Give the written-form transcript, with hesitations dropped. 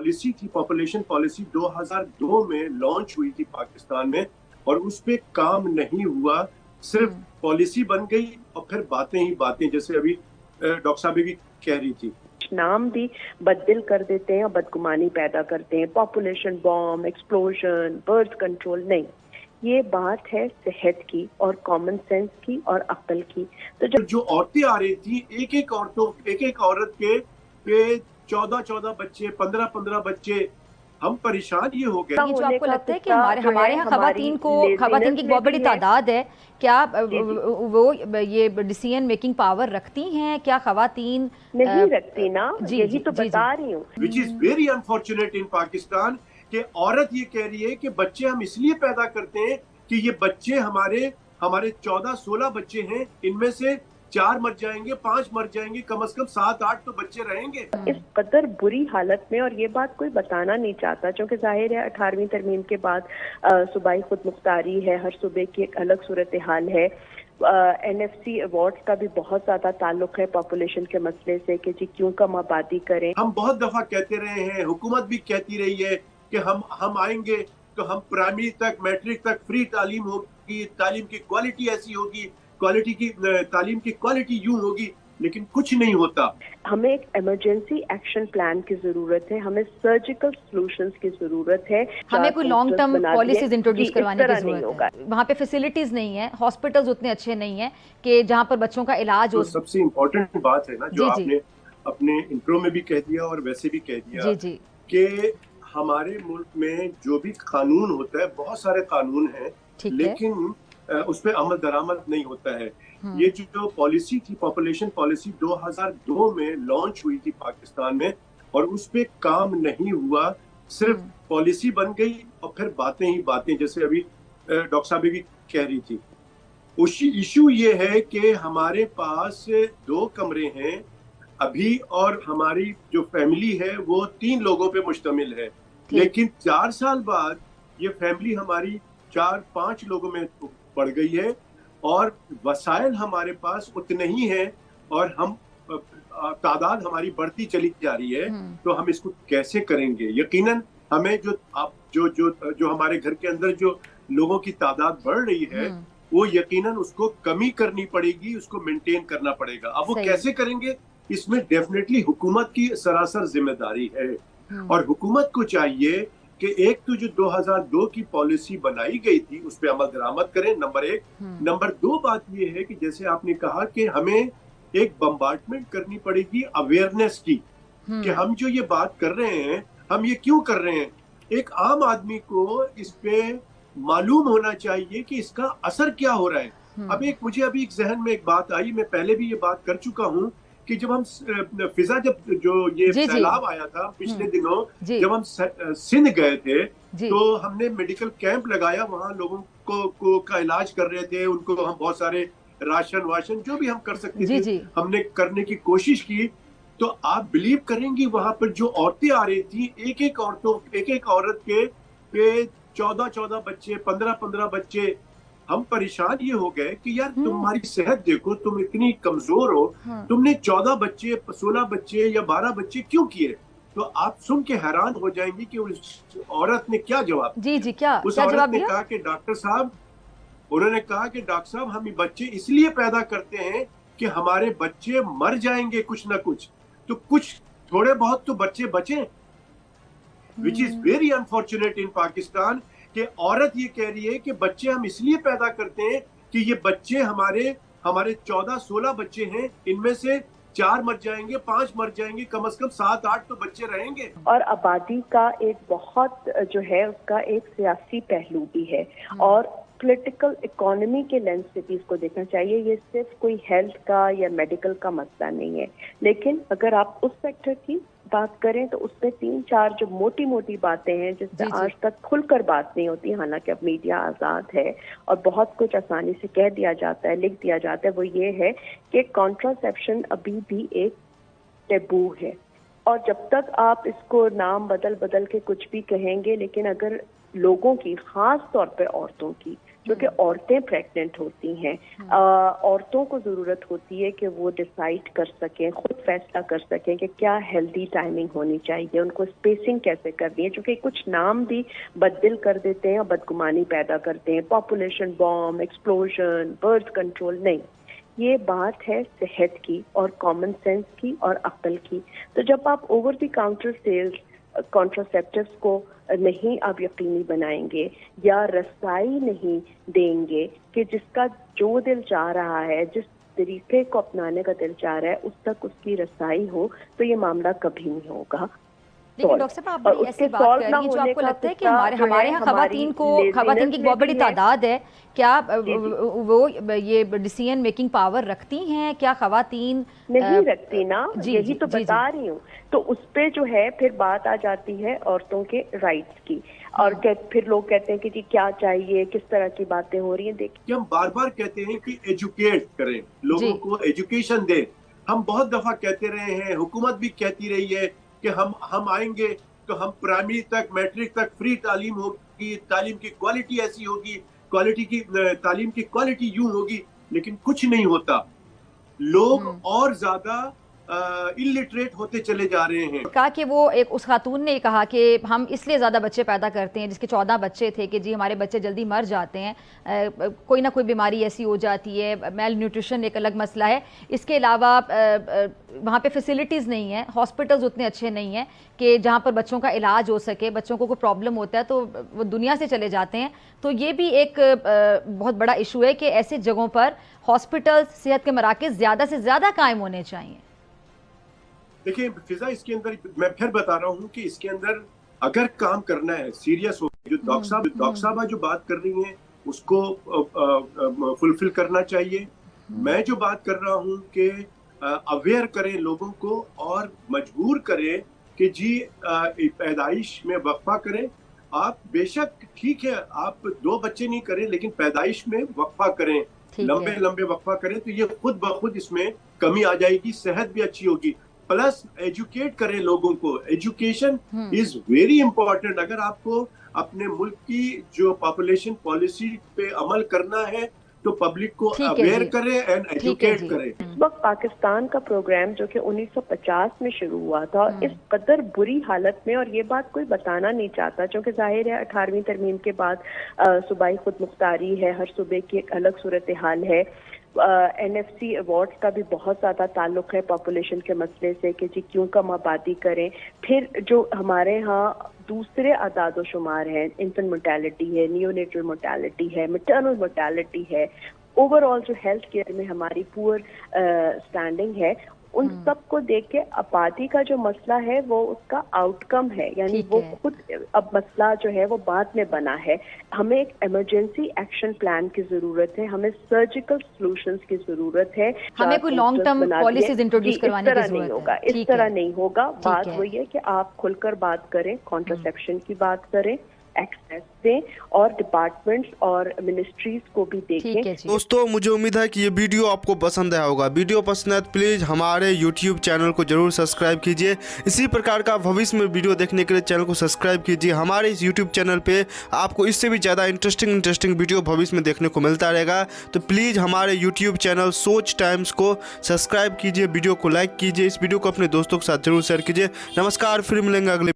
Policy थी, population policy 2002 में launch हुई थी पाकिस्तान में, और उस पे काम नहीं हुआ, सिर्फ पॉलिसी बन गई और फिर बातें ही बातें, जैसे अभी डॉक्टर साहब भी कह रही थी। नाम भी बददिल कर देते हैं और बदगुमानी पैदा करते हैं। Population bomb, explosion, birth control, नहीं, ये बात है सेहत की और कॉमन सेंस की और अक्ल की। तो जो औरतें आ रही थी, एक एक औरत के 14 बच्चे, 15 बच्चे, हम परेशान ये हो गए। जो आपको लगता है कि हमारे यहाँ खवातीन की बहुत बड़ी तादाद है, क्या वो ये डिसीजन मेकिंग पावर रखती हैं? क्या खवातीन नहीं रखती ना, यही तो बता रही हूँ। विच इज वेरी अनफॉर्चुनेट इन पाकिस्तान कि औरत ये कह रही है कि बच्चे हम इसलिए पैदा करते हैं कि ये बच्चे हमारे 14-16 बच्चे हैं, इनमें से 4 मर जाएंगे, 5 मर जाएंगे, कम से कम 7-8 तो बच्चे रहेंगे। इस कदर बुरी हालत में, और ये बात कोई बताना नहीं चाहता, क्योंकि जाहिर है 18वीं तरमीम के बाद सूबाई खुद मुख्तारी है, हर सूबे की एक अलग सूरत हाल है। NFC अवार्ड्स का भी बहुत ज्यादा ताल्लुक है पॉपुलेशन के मसले से कि जी क्यों कम आबादी करें। हम बहुत दफा कहते रहे हैं, हुकूमत भी कहती रही है कि हम आएंगे तो हम प्राइमरी तक, मैट्रिक तक फ्री तालीम होगी, तालीम की क्वालिटी ऐसी होगी, तालीम की क्वालिटी यूं होगी, लेकिन कुछ नहीं होता। हमें एक इमरजेंसी एक्शन प्लान की जरूरत है, हमें सर्जिकल सॉल्यूशंस की जरूरत है, हमें कोई लॉन्ग टर्म पॉलिसीज इंट्रोड्यूस करवाने की जरूरत है। वहाँ पे फैसिलिटीज नहीं है, हॉस्पिटल्स उतने अच्छे नहीं है कि जहाँ पर बच्चों का इलाज हो। सबसे इम्पोर्टेंट बात है ना, जो आपने अपने इंट्रो में भी कह दिया और वैसे भी कह दिया कि हमारे मुल्क में जो भी कानून होता है, बहुत सारे कानून हैं, लेकिन उस पर अमल दरामद नहीं होता है। ये जो पॉलिसी थी, पॉपुलेशन पॉलिसी 2002 में लॉन्च हुई थी पाकिस्तान में, और उस पे काम नहीं हुआ, सिर्फ पॉलिसी बन गई और फिर बातें ही बातें, जैसे अभी डॉक्टर साहब भी कह रही थी। इशू ये है कि हमारे पास 2 कमरे हैं अभी, और हमारी जो फैमिली है वो 3 लोगों पे मुश्तमिल है, लेकिन 4 साल बाद ये फैमिली हमारी 4-5 लोगों में बढ़ गई है, और वसाइल हमारे पास उतने ही हैं, और हम तादाद हमारी बढ़ती चली जा रही है। तो हम इसको कैसे करेंगे? यकीनन हमें जो हमारे घर के अंदर जो लोगों की तादाद बढ़ रही है, वो यकीनन उसको कमी करनी पड़ेगी, उसको मेंटेन करना पड़ेगा। अब वो कैसे करेंगे, इसमें डेफिनेटली हुकूमत की सरासर जिम्मेदारी है, और हुकूमत को चाहिए कि एक तो जो 2002 की पॉलिसी बनाई गई थी उस पे अमल दरामद करें, नंबर 1। नंबर 2 बात ये है कि जैसे आपने कहा कि हमें एक बम्बार्डमेंट करनी पड़ेगी अवेयरनेस की, कि हम जो ये बात कर रहे हैं, हम ये क्यों कर रहे हैं। एक आम आदमी को इस पे मालूम होना चाहिए कि इसका असर क्या हो रहा है। अब मुझे अभी एक जहन में एक बात आई, मैं पहले भी ये बात कर चुका हूँ कि जब हम फिजा, जब जो ये सैलाब आया था पिछले दिनों, जब हम सिंध गए थे, तो हमने मेडिकल कैंप लगाया, वहाँ लोगों को का इलाज कर रहे थे, उनको हम बहुत सारे राशन जो भी हम कर सकते थे हमने करने की कोशिश की। तो आप बिलीव करेंगी, वहां पर जो औरतें आ रही थी, एक एक औरत के 14 बच्चे, 15 बच्चे, हम परेशान ये हो गए कि यार तुम्हारी सेहत देखो, तुम इतनी कमजोर हो, तुमने 14 बच्चे, 16 बच्चे या 12 बच्चे क्यों किए? तो आप सुन के हैरान हो जाएंगी कि उस औरत ने क्या जवाब क्या उस औरत ने कहा कि डॉक्टर साहब, उन्होंने कहा कि डॉक्टर साहब, हम बच्चे इसलिए पैदा करते हैं कि हमारे बच्चे मर जाएंगे कुछ ना कुछ, तो कुछ थोड़े बहुत तो बच्चे बचे। विच इज वेरी अनफॉर्चुनेट इन पाकिस्तान कि औरत ये कह रही है कि बच्चे हम इसलिए पैदा करते हैं कि ये बच्चे हमारे 14-16 बच्चे हैं, इनमें से 4 मर जाएंगे, 5 मर जाएंगे, कम से कम 7-8 तो बच्चे रहेंगे। और आबादी का एक बहुत जो है उसका एक सियासी पहलू भी है, और पॉलिटिकल इकोनॉमी के लेंस से भी इसको देखना चाहिए। ये सिर्फ कोई हेल्थ का या मेडिकल का मसला नहीं है, लेकिन अगर आप उस सेक्टर की बात करें तो उसमें 3-4 जो मोटी मोटी बातें हैं जिससे आज तक खुलकर बात नहीं होती, हालांकि अब मीडिया आज़ाद है और बहुत कुछ आसानी से कह दिया जाता है, लिख दिया जाता है, वो ये है कि कॉन्ट्रासेप्शन अभी भी एक टैबू है। और जब तक आप इसको नाम बदल के कुछ भी कहेंगे, लेकिन अगर लोगों की, खास तौर पर औरतों की क्योंकि औरतें प्रेग्नेंट होती हैं, औरतों को ज़रूरत होती है कि वो डिसाइड कर सकें, खुद फैसला कर सकें कि क्या हेल्दी टाइमिंग होनी चाहिए, उनको स्पेसिंग कैसे करनी है, क्योंकि कुछ नाम भी बददिल कर देते हैं, बदगुमानी पैदा करते हैं, population bomb, explosion, birth control. नहीं, ये बात है सेहत की और कॉमन सेंस की और अक्ल की। तो जब आप over the counter sales contraceptives को नहीं आप यकीनी बनाएंगे या रसाई नहीं देंगे कि जिसका जो दिल चाह रहा है, जिस तरीके को अपनाने का दिल चाह रहा है, उस तक उसकी रसाई हो, तो ये मामला कभी नहीं होगा। लेकिन डॉक्टर साहब आप ऐसी बात कर रही हैं जो आपको लगता है कि हमारे यहाँ खवातीन की बहुत बड़ी तादाद है, क्या वो ये डिसीजन मेकिंग पावर रखती हैं? क्या खवातीन नहीं रखती ना, यही तो बता रही हूँ। तो उस पे जो है फिर बात आ जाती है औरतों के राइट्स की, और फिर लोग कहते हैं कि जी क्या चाहिए, किस तरह की बातें हो रही हैं। देखिए, हम बार बार कहते हैं कि एजुकेट करें, लोगों को एजुकेशन दें। हम बहुत दफा कहते रहे हैं, हुकूमत भी कहती रही है कि हम आएंगे तो हम प्राइमरी तक, मैट्रिक तक फ्री तालीम होगी, तालीम की क्वालिटी ऐसी होगी, तालीम की क्वालिटी यूं होगी, लेकिन कुछ नहीं होता। लोग और ज्यादा इलिटरेट होते चले जा रहे हैं। कहा कि वो एक उस खातून ने कहा कि हम इसलिए ज़्यादा बच्चे पैदा करते हैं, जिसके 14 बच्चे थे, कि जी हमारे बच्चे जल्दी मर जाते हैं, कोई ना कोई बीमारी ऐसी हो जाती है, मेल न्यूट्रिशन एक अलग मसला है। इसके अलावा वहाँ पे फैसिलिटीज़ नहीं है, हॉस्पिटल्स उतने अच्छे नहीं हैं कि जहाँ पर बच्चों का इलाज हो सके। बच्चों को कोई प्रॉब्लम होता है तो वो दुनिया से चले जाते हैं। तो ये भी एक बहुत बड़ा इशू है कि ऐसे जगहों पर हॉस्पिटल्स, सेहत के मराकज़ ज़्यादा से ज़्यादा कायम होने चाहिए। देखिए फिजा, इसके अंदर मैं फिर बता रहा हूँ कि इसके अंदर अगर काम करना है, सीरियस हो, जो डॉक्टर साहब जो बात कर रही हैं उसको फुलफिल करना चाहिए। मैं जो बात कर रहा हूँ कि अवेयर करें लोगों को और मजबूर करें कि जी पैदाइश में वक्फा करें। आप बेशक ठीक है, आप 2 बच्चे नहीं करें, लेकिन पैदाइश में वक्फा करें, लंबे वक्फा करें, तो ये खुद ब खुद इसमें कमी आ जाएगी, सेहत भी अच्छी होगी। प्लस एजुकेट करें लोगों को, एजुकेशन इज वेरी इंपॉर्टेंट। अगर आपको अपने मुल्क की जो पॉपुलेशन पॉलिसी पे अमल करना है तो पब्लिक को अवेयर करें एंड एजुकेट करें। इस वक्त पाकिस्तान का प्रोग्राम जो कि 1950 में शुरू हुआ था, इस कदर बुरी हालत में, और ये बात कोई बताना नहीं चाहता, क्योंकि जाहिर है 18वीं तरमीम के बाद सूबाई खुद मुख्तारी है, हर सूबे की एक अलग सूरत हाल है। NFC अवार्ड्स का भी बहुत ज़्यादा ताल्लुक है पॉपुलेशन के मसले से कि जी क्यों कम आबादी करें। फिर जो हमारे यहाँ दूसरे आदाद शुमार हैं, इन्फेंट मोर्टेलिटी है, नियोनेटल मोर्टेलिटी है, मैटरनल मोर्टेलिटी है, ओवरऑल जो हेल्थ केयर में हमारी पुअर स्टैंडिंग है, उन सब को देख के आबादी का जो मसला है वो उसका आउटकम है, यानी वो खुद अब मसला जो है वो बाद में बना है। हमें एक इमरजेंसी एक्शन प्लान की जरूरत है, हमें सर्जिकल सॉल्यूशंस की जरूरत है, हमें कोई लॉन्ग टर्म पॉलिसीज इंट्रोड्यूस करवाने की जरूरत होगा। इस तरह नहीं होगा। बात वही है कि आप खुलकर बात करें, कॉन्ट्रासेप्शन की बात करें, एक्सेस दें और डिपार्टमेंट्स और मिनिस्ट्रीज को भी देखें। दोस्तों, मुझे उम्मीद है कि ये वीडियो आपको पसंद आया होगा। वीडियो पसंद है तो प्लीज़ हमारे YouTube चैनल को जरूर सब्सक्राइब कीजिए। इसी प्रकार का भविष्य में वीडियो देखने के लिए चैनल को सब्सक्राइब कीजिए। हमारे इस YouTube चैनल पे आपको इससे भी ज़्यादा इंटरेस्टिंग वीडियो भविष्य में देखने को मिलता रहेगा। तो प्लीज़ हमारे YouTube चैनल सोच टाइम्स को सब्सक्राइब कीजिए, वीडियो को लाइक कीजिए, इस वीडियो को अपने दोस्तों के साथ जरूर शेयर कीजिए। नमस्कार, फिर मिलेंगे अगले